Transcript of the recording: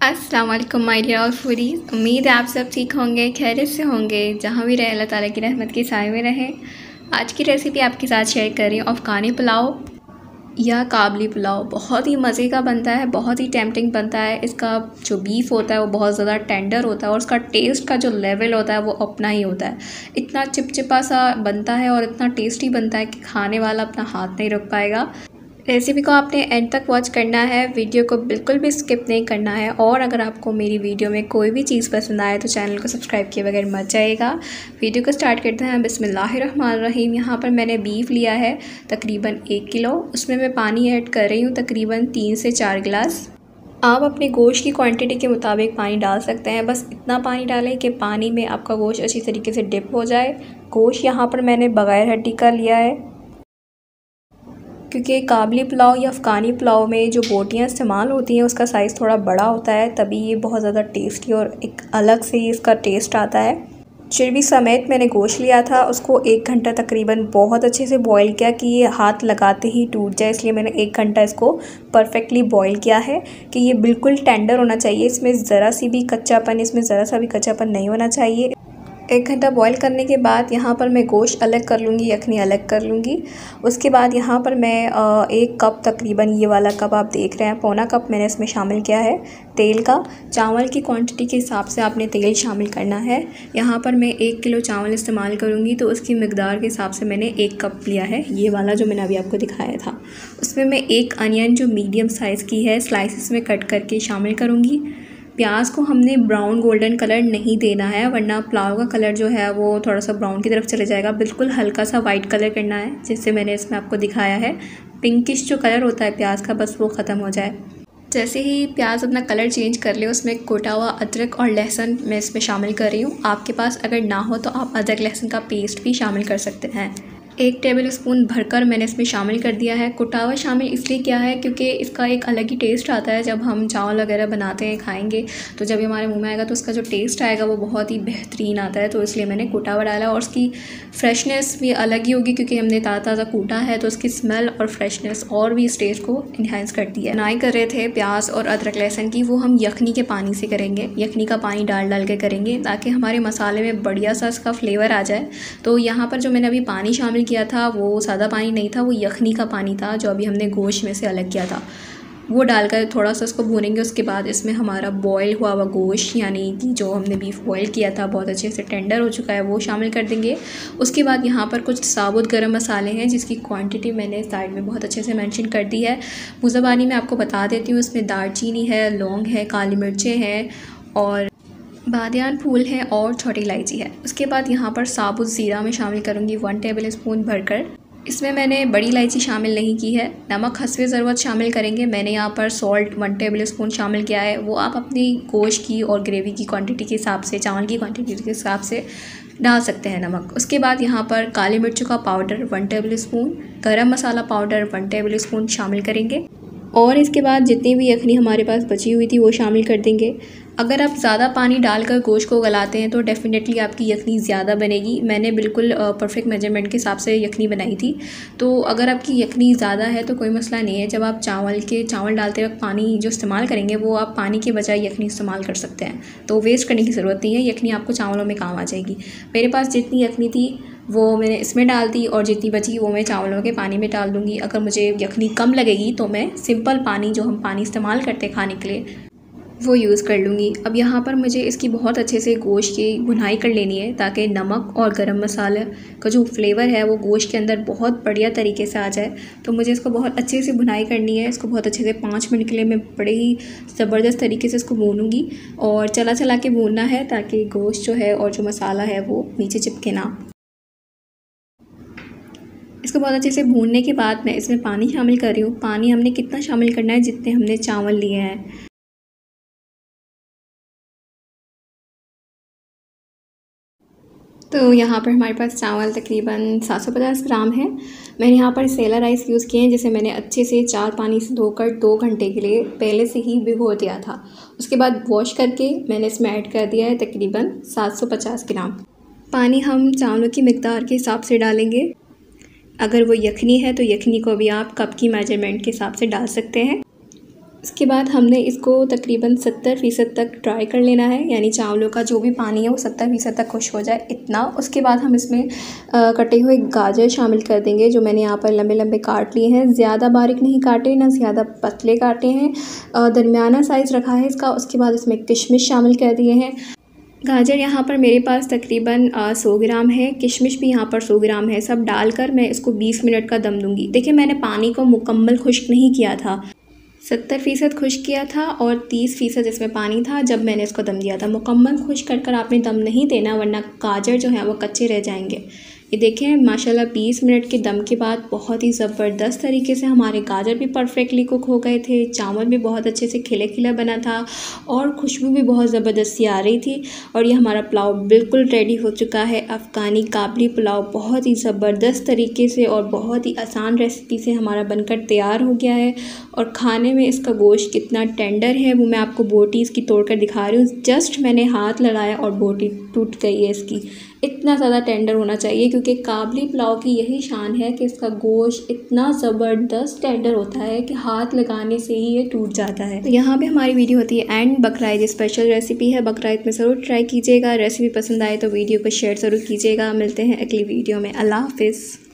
अस्सलाम वालेकुम my dear foodies. उम्मीद है आप सब ठीक होंगे, खैरियत से होंगे, जहाँ भी रहे अल्लाह ताला की रहमत के साए में रहें। आज की रेसिपी आपके साथ शेयर कर रही हूँ अफ़गानी पुलाव या काबली पुलाव। बहुत ही मज़े का बनता है, बहुत ही टेम्पटिंग बनता है। इसका जो बीफ होता है वो बहुत ज़्यादा टेंडर होता है और उसका टेस्ट का जो लेवल होता है वो अपना ही होता है। इतना चिपचिपा सा बनता है और इतना टेस्टी बनता है कि खाने वाला अपना हाथ नहीं रोक पाएगा। रेसिपी को आपने एंड तक वॉच करना है, वीडियो को बिल्कुल भी स्किप नहीं करना है। और अगर आपको मेरी वीडियो में कोई भी चीज़ पसंद आए तो चैनल को सब्सक्राइब किए बगैर मत जाइएगा। वीडियो को स्टार्ट करते हैं। बिस्मिल्लाहिर्रहमानिर्रहीम। यहाँ पर मैंने बीफ लिया है तकरीबन 1 किलो। उसमें मैं पानी ऐड कर रही हूँ तकरीबन 3 से 4 गिलास। आप अपने गोश्त की क्वांटिटी के मुताबिक पानी डाल सकते हैं। बस इतना पानी डालें कि पानी में आपका गोश्त अच्छी तरीके से डिप हो जाए। गोश्त यहाँ पर मैंने बग़ैर हड्डी का लिया है, क्योंकि काबली पुलाव या अफ़गानी पुलाव में जो बोटियाँ इस्तेमाल होती हैं उसका साइज़ थोड़ा बड़ा होता है, तभी ये बहुत ज़्यादा टेस्टी और एक अलग से ही इसका टेस्ट आता है। चर्बी समेत मैंने गोश्त लिया था, उसको 1 घंटा तकरीबन बहुत अच्छे से बॉईल किया कि ये हाथ लगाते ही टूट जाए, इसलिए मैंने 1 घंटा इसको परफेक्टली बॉईल किया है कि ये बिल्कुल टेंडर होना चाहिए। इसमें ज़रा सा भी कच्चापन नहीं होना चाहिए। 1 घंटा बॉईल करने के बाद यहाँ पर मैं गोश्त अलग कर लूँगी, यखनी अलग कर लूँगी। उसके बाद यहाँ पर मैं 1 कप तकरीबन, ये वाला कप आप देख रहे हैं, पौना कप मैंने इसमें शामिल किया है तेल का। चावल की क्वांटिटी के हिसाब से आपने तेल शामिल करना है। यहाँ पर मैं 1 किलो चावल इस्तेमाल करूँगी तो उसकी मकदार के हिसाब से मैंने 1 कप लिया है, ये वाला जो मैंने अभी आपको दिखाया था। उसमें मैं 1 अनियन जो मीडियम साइज़ की है स्लाइसिस में कट करके शामिल करूँगी। प्याज को हमने ब्राउन गोल्डन कलर नहीं देना है, वरना पुलाव का कलर जो है वो थोड़ा सा ब्राउन की तरफ चले जाएगा। बिल्कुल हल्का सा वाइट कलर करना है, जिससे मैंने इसमें आपको दिखाया है। पिंकिश जो कलर होता है प्याज का, बस वो ख़त्म हो जाए। जैसे ही प्याज अपना कलर चेंज कर ले, उसमें कोटा हुआ अदरक और लहसुन मैं इसमें शामिल कर रही हूँ। आपके पास अगर ना हो तो आप अदरक लहसुन का पेस्ट भी शामिल कर सकते हैं। 1 टेबल स्पून भरकर मैंने इसमें शामिल कर दिया है। कुटा हुआ शामिल इसलिए किया है क्योंकि इसका एक अलग ही टेस्ट आता है। जब हम चावल वगैरह बनाते हैं, खाएंगे, तो जब ये हमारे मुंह में आएगा तो उसका जो टेस्ट आएगा वो बहुत ही बेहतरीन आता है। तो इसलिए मैंने कुटा हुआ डाला और उसकी फ्रेशनेस भी अलग ही होगी, क्योंकि हमने ताज़ा कूटा है तो उसकी स्मेल और फ्रेशनेस और भी इस टेस्ट को इन्हांस करती है। बनाई कर रहे थे प्याज और अदरक लहसुन की, वो हम यखनी के पानी से करेंगे। यखनी का पानी डाल के करेंगे ताकि हमारे मसाले में बढ़िया सा इसका फ्लेवर आ जाए। तो यहाँ पर जो मैंने अभी पानी शामिल किया था वो सादा पानी नहीं था, वो यखनी का पानी था जो अभी हमने गोश्त में से अलग किया था। वो डालकर थोड़ा सा इसको भूनेंगे। उसके बाद इसमें हमारा बॉयल हुआ हुआ गोश्त, यानी कि जो हमने बीफ बॉयल किया था बहुत अच्छे से टेंडर हो चुका है, वो शामिल कर देंगे। उसके बाद यहाँ पर कुछ साबुत गरम मसाले हैं जिसकी क्वांटिटी मैंने साइड में बहुत अच्छे से मेंशन कर दी है। मुज़बानी में आपको बता देती हूँ, इसमें दालचीनी है, लौंग है, काली मिर्चें हैं और बादियान फूल है और छोटी इलायची है। उसके बाद यहाँ पर साबुत ज़ीरा में शामिल करूँगी 1 टेबल स्पून भरकर। इसमें मैंने बड़ी इलायची शामिल नहीं की है। नमक हस्बे ज़रूरत शामिल करेंगे। मैंने यहाँ पर सॉल्ट 1 टेबल स्पून शामिल किया है, वो आप अपनी गोश्त की और ग्रेवी की क्वांटिटी के हिसाब से, चावल की क्वांटिटी के हिसाब से डाल सकते हैं नमक। उसके बाद यहाँ पर काली मिर्चों का पाउडर 1 टेबल स्पून, गरम मसाला पाउडर 1 टेबल स्पून शामिल करेंगे। और इसके बाद जितनी भी यखनी हमारे पास बची हुई थी वो शामिल कर देंगे। अगर आप ज़्यादा पानी डालकर गोश्त को गलाते हैं तो डेफ़िनेटली आपकी यखनी ज़्यादा बनेगी। मैंने बिल्कुल परफेक्ट मेजरमेंट के हिसाब से यखनी बनाई थी। तो अगर आपकी यखनी ज़्यादा है तो कोई मसला नहीं है। जब आप चावल डालते वक्त पानी जो इस्तेमाल करेंगे वो आप पानी के बजाय यखनी इस्तेमाल कर सकते हैं, तो वेस्ट करने की ज़रूरत नहीं है। यखनी आपको चावलों में काम आ जाएगी। मेरे पास जितनी यखनी थी वो मैंने इसमें डाल दी और जितनी बची वो मैं चावलों के पानी में डाल दूँगी। अगर मुझे यखनी कम लगेगी तो मैं सिंपल पानी, जो हम पानी इस्तेमाल करते हैं खाने के लिए, वो यूज़ कर लूँगी। अब यहाँ पर मुझे इसकी बहुत अच्छे से गोश्त की भुनाई कर लेनी है ताकि नमक और गरम मसाले का जो फ्लेवर है वो गोश्त के अंदर बहुत बढ़िया तरीके से आ जाए। तो मुझे इसको बहुत अच्छे से भुनाई करनी है। इसको बहुत अच्छे से 5 मिनट के लिए मैं बड़े ही ज़बरदस्त तरीके से इसको भूनूँगी और चला के भूनना है ताकि गोश्त जो है और जो मसाला है वो नीचे चिपके ना। इसको बहुत अच्छे से भूनने के बाद मैं इसमें पानी शामिल कर रही हूँ। पानी हमने कितना शामिल करना है, जितने हमने चावल लिए हैं। तो यहाँ पर हमारे पास चावल तकरीबन 750 ग्राम है। मैंने यहाँ पर सेला राइस यूज़ किए हैं, जिसे मैंने अच्छे से 4 पानी से धोकर 2 घंटे के लिए पहले से ही भिगो दिया था। उसके बाद वॉश करके मैंने इसमें ऐड कर दिया है तकरीबन 750 ग्राम। पानी हम चावलों की मिकदार के हिसाब से डालेंगे। अगर वो यखनी है तो यखनी को भी आप कप की मेजरमेंट के हिसाब से डाल सकते हैं। इसके बाद हमने इसको तकरीबन 70% तक ड्राई कर लेना है, यानी चावलों का जो भी पानी है वो 70% तक खुश हो जाए इतना। उसके बाद हम इसमें कटे हुए गाजर शामिल कर देंगे, जो मैंने यहाँ पर लंबे लंबे काट लिए हैं। ज़्यादा बारीक नहीं काटे ना ज़्यादा पतले काटे हैं, दरमियाना साइज़ रखा है इसका। उसके बाद इसमें किशमिश शामिल कर दिए हैं। गाजर यहाँ पर मेरे पास तकरीबन 100 ग्राम है, किशमिश भी यहाँ पर 100 ग्राम है। सब डालकर मैं इसको 20 मिनट का दम दूँगी। देखिए मैंने पानी को मुकम्मल खुश्क नहीं किया था, 70% खुश्क किया था और 30% इसमें पानी था जब मैंने इसको दम दिया था। मुकम्मल खुश्क कर आपने दम नहीं देना, वरना गाजर जो है वो कच्चे रह जाएंगे। ये देखें माशाल्लाह 20 मिनट के दम के बाद बहुत ही ज़बरदस्त तरीके से हमारे गाजर भी परफेक्टली कुक हो गए थे। चावल भी बहुत अच्छे से खिला खिला बना था और खुशबू भी बहुत ज़बरदस्त सी आ रही थी। और ये हमारा पुलाव बिल्कुल रेडी हो चुका है। अफ़गानी काबली पुलाव बहुत ही ज़बरदस्त तरीके से और बहुत ही आसान रेसिपी से हमारा बनकर तैयार हो गया है। और खाने में इसका गोश्त कितना टेंडर है वो मैं आपको बोटी इसकी तोड़ कर दिखा रही हूँ। जस्ट मैंने हाथ लगाया और बोटी टूट गई है इसकी। इतना ज़्यादा टेंडर होना चाहिए, क्योंकि काबली पुलाव की यही शान है कि इसका गोश्त इतना ज़बरदस्त टेंडर होता है कि हाथ लगाने से ही ये टूट जाता है। तो यहाँ पे हमारी वीडियो होती है एंड। बकरा ईद स्पेशल रेसिपी है, बकरा ईद में ज़रूर ट्राई कीजिएगा। रेसिपी पसंद आए तो वीडियो को शेयर ज़रूर कीजिएगा। मिलते हैं अगली वीडियो में। अल्लाह हाफिज़।